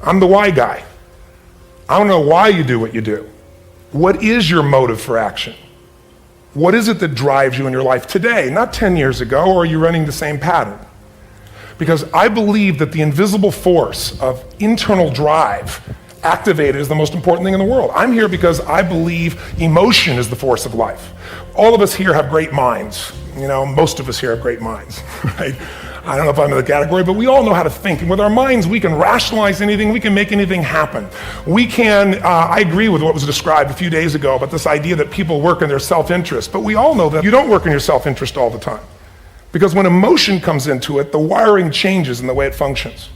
I'm the why guy. I don't know why you do what you do. What is your motive for action? What is it that drives you in your life today, not 10 years ago, or are you running the same pattern? Because I believe that the invisible force of internal drive activated is the most important thing in the world. I'm here because I believe emotion is the force of life. All of us here have great minds. You know, most of us here have great minds, right? I don't know if I'm in the category, but we all know how to think. And with our minds, we can rationalize anything, we can make anything happen. We can, I agree with what was described a few days ago about this idea that people work in their self-interest, but we all know that you don't work in your self-interest all the time. Because when emotion comes into it, the wiring changes in the way it functions.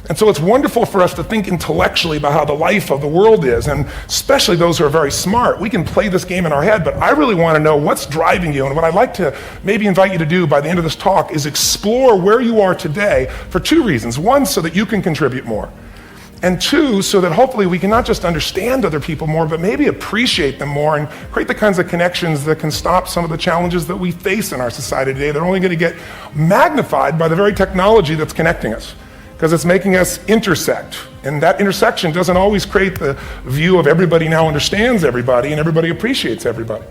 And so it's wonderful for us to think intellectually about how the life of the world is, and especially those who are very smart. We can play this game in our head, but I really want to know what's driving you. And what I'd like to maybe invite you to do by the end of this talk is explore where you are today for two reasons. One, so that you can contribute more. And two, so that hopefully we can not just understand other people more, but maybe appreciate them more and create the kinds of connections that can stop some of the challenges that we face in our society today. They're only going to get magnified by the very technology that's connecting us, because it's making us intersect. And that intersection doesn't always create the view of everybody now understands everybody and everybody appreciates everybody.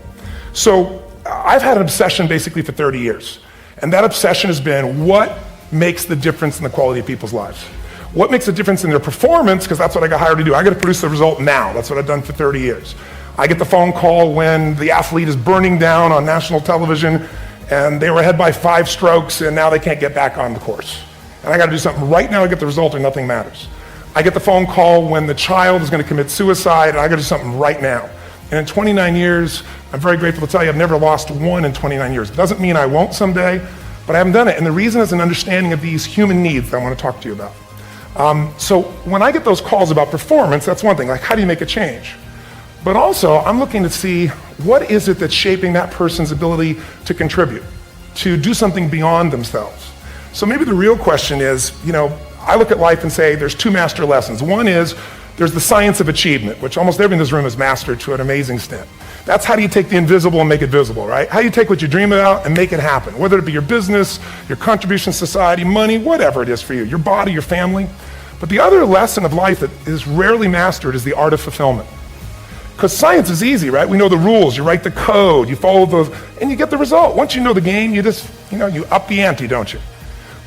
So I've had an obsession basically for 30 years. And that obsession has been what makes the difference in the quality of people's lives? What makes a difference in their performance? Because that's what I got hired to do. I got to produce the result now. That's what I've done for 30 years. I get the phone call when the athlete is burning down on national television and they were ahead by 5 strokes and now they can't get back on the course. And I got to do something right now to get the result or nothing matters. I get the phone call when the child is going to commit suicide and I got to do something right now. And in 29 years, I'm very grateful to tell you I've never lost one in 29 years. It doesn't mean I won't someday, but I haven't done it. And the reason is an understanding of these human needs that I want to talk to you about. So when I get those calls about performance, that's one thing, like how do you make a change? But also, I'm looking to see what is it that's shaping that person's ability to contribute, to do something beyond themselves. So maybe the real question is, you know, I look at life and say there's 2 master lessons. One is there's the science of achievement, which almost everyone in this room has mastered to an amazing extent. That's how do you take the invisible and make it visible, right? How do you take what you dream about and make it happen, whether it be your business, your contribution to society, money, whatever it is for you, your body, your family. But the other lesson of life that is rarely mastered is the art of fulfillment. Because science is easy, right? We know the rules, you write the code, you follow those, and you get the result. Once you know the game, you just, you up the ante, don't you?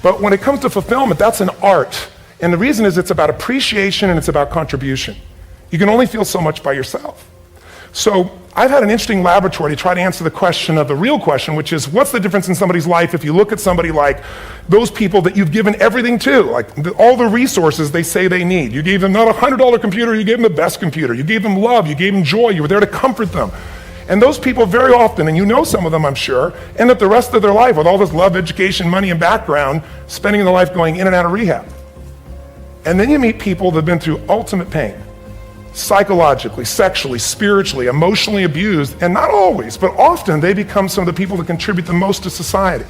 But when it comes to fulfillment, that's an art. And the reason is it's about appreciation and it's about contribution. You can only feel so much by yourself. So I've had an interesting laboratory to try to answer the question of the real question, which is what's the difference in somebody's life if you look at somebody like those people that you've given everything to, like all the resources they say they need. You gave them not a $100 computer, you gave them the best computer. You gave them love, you gave them joy, you were there to comfort them. And those people very often, and you know some of them I'm sure, end up the rest of their life with all this love, education, money, and background, spending their life going in and out of rehab. And then you meet people that have been through ultimate pain, psychologically, sexually, spiritually, emotionally abused, and not always, but often they become some of the people that contribute the most to society.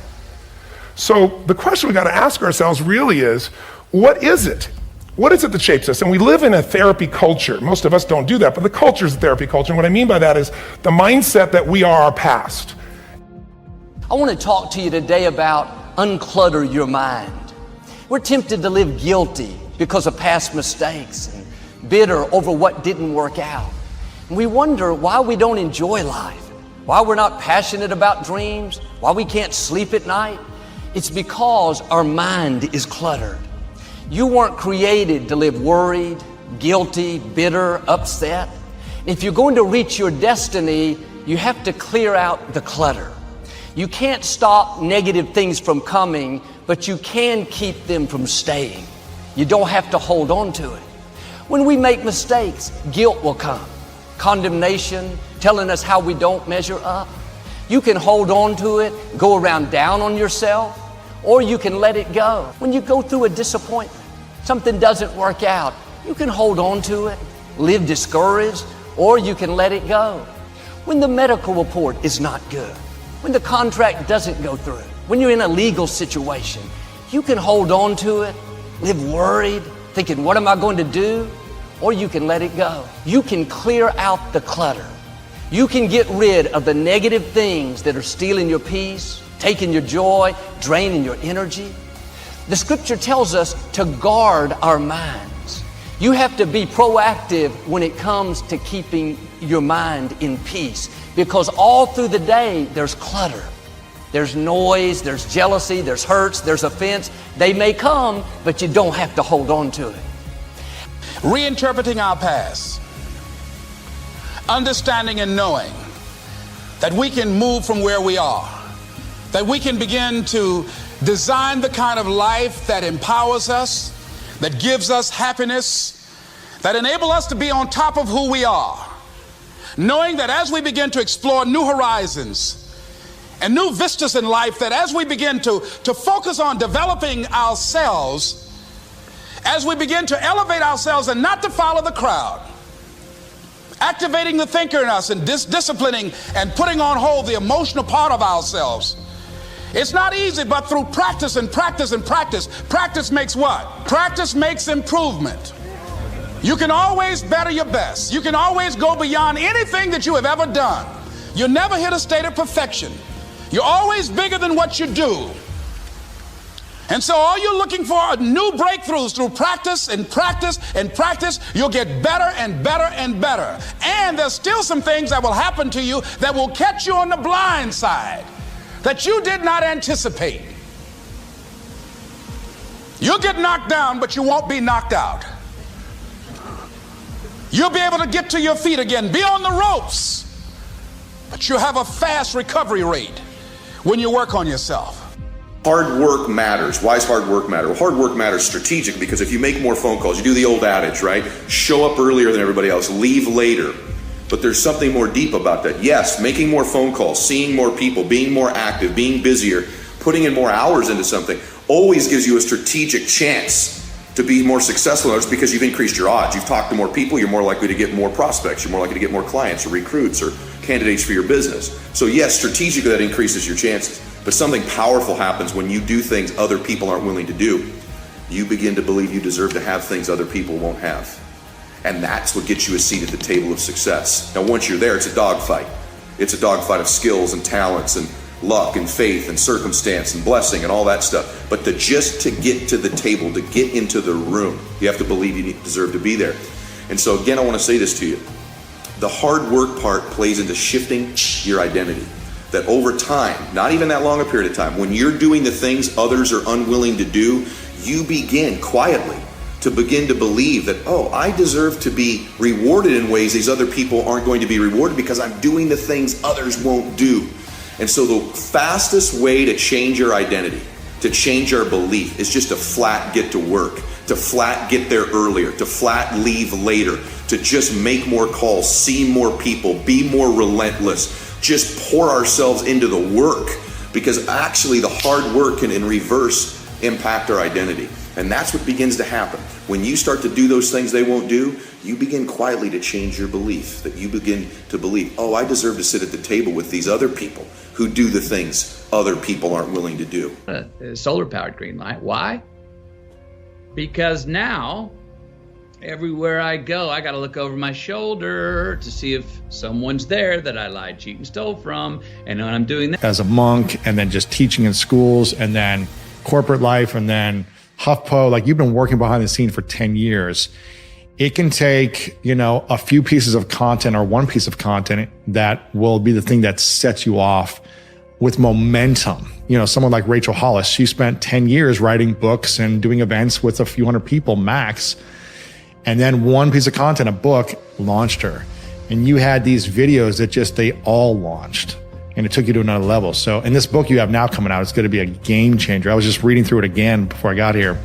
So the question we got to ask ourselves really is, what is it? What is it that shapes us? And we live in a therapy culture. Most of us don't do that, but the culture is a therapy culture. And what I mean by that is the mindset that we are our past. I want to talk to you today about unclutter your mind. We're tempted to live guilty because of past mistakes and bitter over what didn't work out. And we wonder why we don't enjoy life, why we're not passionate about dreams, why we can't sleep at night. It's because our mind is cluttered. You weren't created to live worried, guilty, bitter, upset. If you're going to reach your destiny, you have to clear out the clutter. You can't stop negative things from coming, but you can keep them from staying. You don't have to hold on to it. When we make mistakes, guilt will come. Condemnation, telling us how we don't measure up. You can hold on to it, go around down on yourself, or you can let it go. When you go through a disappointment, something doesn't work out, you can hold on to it, live discouraged, or you can let it go. When the medical report is not good, when the contract doesn't go through, when you're in a legal situation, you can hold on to it, live worried, thinking, what am I going to do? Or you can let it go. You can clear out the clutter. You can get rid of the negative things that are stealing your peace, taking your joy, draining your energy. The scripture tells us to guard our minds. You have to be proactive when it comes to keeping your mind in peace, because all through the day there's clutter. There's noise, there's jealousy, there's hurts, there's offense. They may come, but you don't have to hold on to it. Reinterpreting our past, understanding and knowing that we can move from where we are, that we can begin to design the kind of life that empowers us, that gives us happiness, that enable us to be on top of who we are, knowing that as we begin to explore new horizons and new vistas in life, that as we begin to focus on developing ourselves, as we begin to elevate ourselves and not to follow the crowd, activating the thinker in us and disciplining and putting on hold the emotional part of ourselves. It's not easy, but through practice and practice and practice. Practice makes what? Practice makes improvement. You can always better your best. You can always go beyond anything that you have ever done. You'll never hit a state of perfection. You're always bigger than what you do. And so all you're looking for are new breakthroughs through practice and practice and practice. You'll get better and better and better. And there's still some things that will happen to you that will catch you on the blind side that you did not anticipate. You'll get knocked down, but you won't be knocked out. You'll be able to get to your feet again, be on the ropes, but you'll have a fast recovery rate when you work on yourself. Hard work matters. Why does hard work matter? Well, hard work matters strategic because if you make more phone calls, you do the old adage, right? Show up earlier than everybody else, leave later. But there's something more deep about that. Yes, making more phone calls, seeing more people, being more active, being busier, putting in more hours into something always gives you a strategic chance to be more successful in others because you've increased your odds. You've talked to more people, you're more likely to get more prospects, you're more likely to get more clients or recruits or candidates for your business. So yes, strategically that increases your chances. But something powerful happens when you do things other people aren't willing to do. You begin to believe you deserve to have things other people won't have. And that's what gets you a seat at the table of success. Now once you're there, it's a dogfight. It's a dogfight of skills and talents and luck and faith and circumstance and blessing and all that stuff. But just to get to the table, to get into the room, you have to believe you deserve to be there. And so again, I want to say this to you. The hard work part plays into shifting your identity. That over time, not even that long a period of time, when you're doing the things others are unwilling to do, you begin quietly to begin to believe that, oh, I deserve to be rewarded in ways these other people aren't going to be rewarded because I'm doing the things others won't do. And so the fastest way to change your identity, to change our belief, is just to flat get to work, to flat get there earlier, to flat leave later, to just make more calls, see more people, be more relentless, just pour ourselves into the work, because actually the hard work can in reverse impact our identity. And that's what begins to happen. When you start to do those things they won't do, you begin quietly to change your belief, that you begin to believe, oh, I deserve to sit at the table with these other people who do the things other people aren't willing to do. Solar powered green light. Why? Because now everywhere I go, I got to look over my shoulder to see if someone's there that I lied, cheated, and stole from. And when I'm doing that as a monk, and then just teaching in schools, and then corporate life, and then HuffPo, like you've been working behind the scene for 10 years. It can take, a few pieces of content or one piece of content that will be the thing that sets you off with momentum. Someone like Rachel Hollis, she spent 10 years writing books and doing events with a few hundred people max. And then one piece of content, a book, launched her. And you had these videos that they all launched. And it took you to another level. So in this book you have now coming out, it's going to be a game changer. I was just reading through it again before I got here.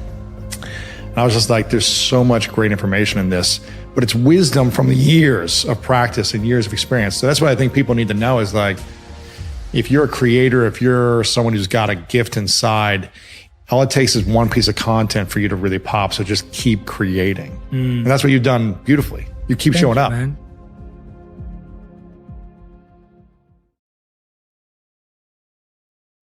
And I was just like, there's so much great information in this, but it's wisdom from the years of practice and years of experience. So that's what I think people need to know is like, if you're a creator, if you're someone who's got a gift inside, all it takes is one piece of content for you to really pop. So just keep creating. And that's what you've done beautifully. You keep showing up. Man.